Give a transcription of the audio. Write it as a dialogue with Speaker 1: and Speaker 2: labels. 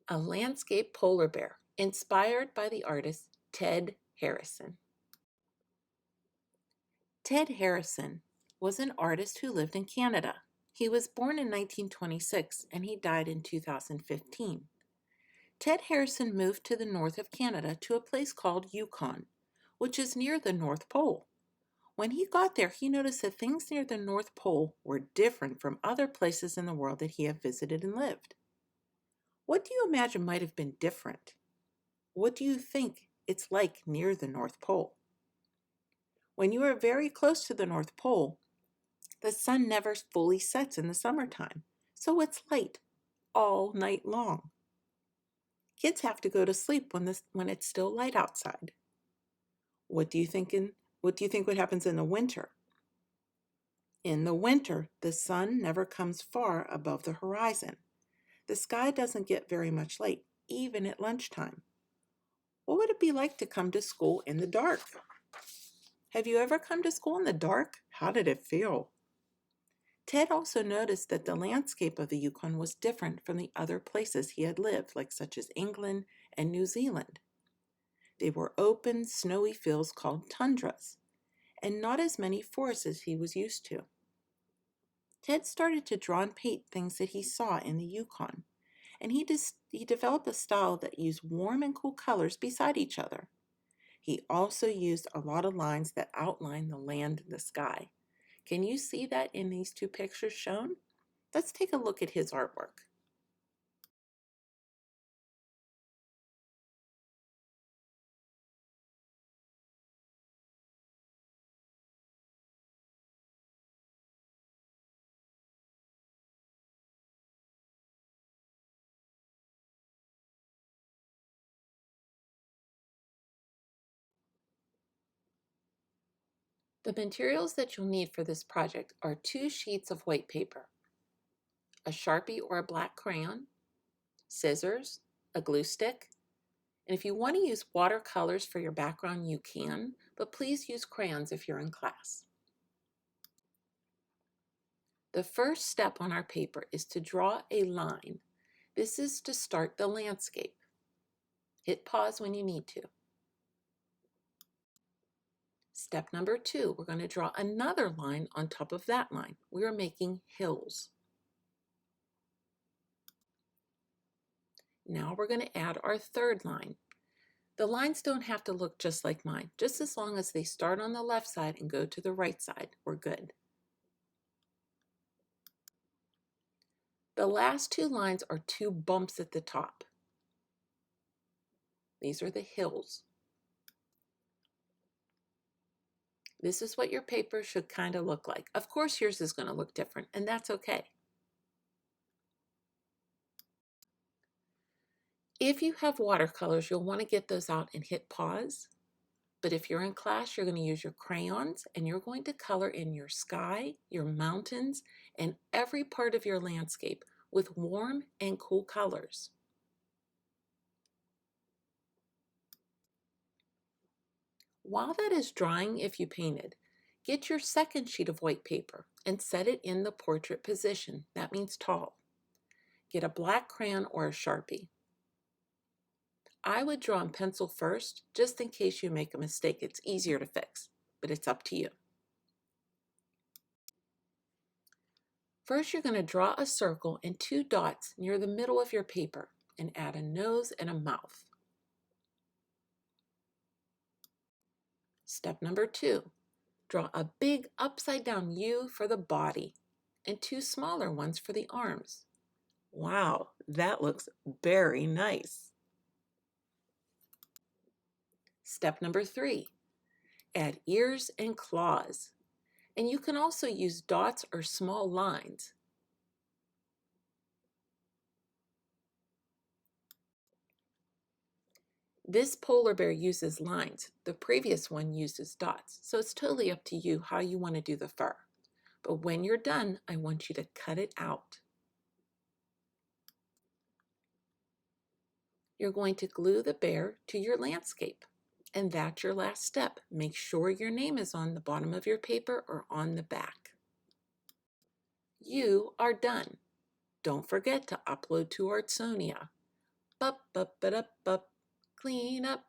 Speaker 1: A landscape polar bear, inspired by the artist Ted Harrison. Ted Harrison was an artist who lived in Canada. He was born in 1926 and he died in 2015. Ted Harrison moved to the north of Canada to a place called Yukon, which is near the North Pole. When he got there, he noticed that things near the North Pole were different from other places in the world that he had visited and lived. What do you imagine might have been different? What do you think it's like near the North Pole? When you are very close to the North Pole, the sun never fully sets in the summertime, so it's light all night long. Kids have to go to sleep when it's still light outside. What do you think what happens in the winter? In the winter, the sun never comes far above the horizon. The sky doesn't get very much light, even at lunchtime. What would it be like to come to school in the dark? Have you ever come to school in the dark? How did it feel? Ted also noticed that the landscape of the Yukon was different from the other places he had lived, such as England and New Zealand. They were open, snowy fields called tundras, and not as many forests as he was used to. Ted started to draw and paint things that he saw in the Yukon, and he developed a style that used warm and cool colors beside each other. He also used a lot of lines that outline the land and the sky. Can you see that in these two pictures shown? Let's take a look at his artwork. The materials that you'll need for this project are 2 sheets of white paper, a Sharpie or a black crayon, scissors, a glue stick, and if you want to use watercolors for your background, you can, but please use crayons if you're in class. The first step on our paper is to draw a line. This is to start the landscape. Hit pause when you need to. Step number 2, we're going to draw another line on top of that line. We are making hills. Now we're going to add our third line. The lines don't have to look just like mine. Just as long as they start on the left side and go to the right side, we're good. The last 2 lines are 2 bumps at the top. These are the hills. This is what your paper should kind of look like. Of course, yours is going to look different, and that's okay. If you have watercolors, you'll want to get those out and hit pause. But if you're in class, you're going to use your crayons and you're going to color in your sky, your mountains, and every part of your landscape with warm and cool colors. While that is drying, if you painted, get your second sheet of white paper and set it in the portrait position. That means tall. Get a black crayon or a Sharpie. I would draw in pencil first, just in case you make a mistake. It's easier to fix, but it's up to you. First, you're going to draw a circle and 2 dots near the middle of your paper and add a nose and a mouth. Step number 2, draw a big upside down U for the body and 2 smaller ones for the arms. Wow, that looks very nice. Step number 3, add ears and claws. And you can also use dots or small lines. This polar bear uses lines. The previous one uses dots. So it's totally up to you how you want to do the fur. But when you're done, I want you to cut it out. You're going to glue the bear to your landscape. And that's your last step. Make sure your name is on the bottom of your paper or on the back. You are done. Don't forget to upload to Artsonia. Bup, bup, ba, dup, bup. Clean up.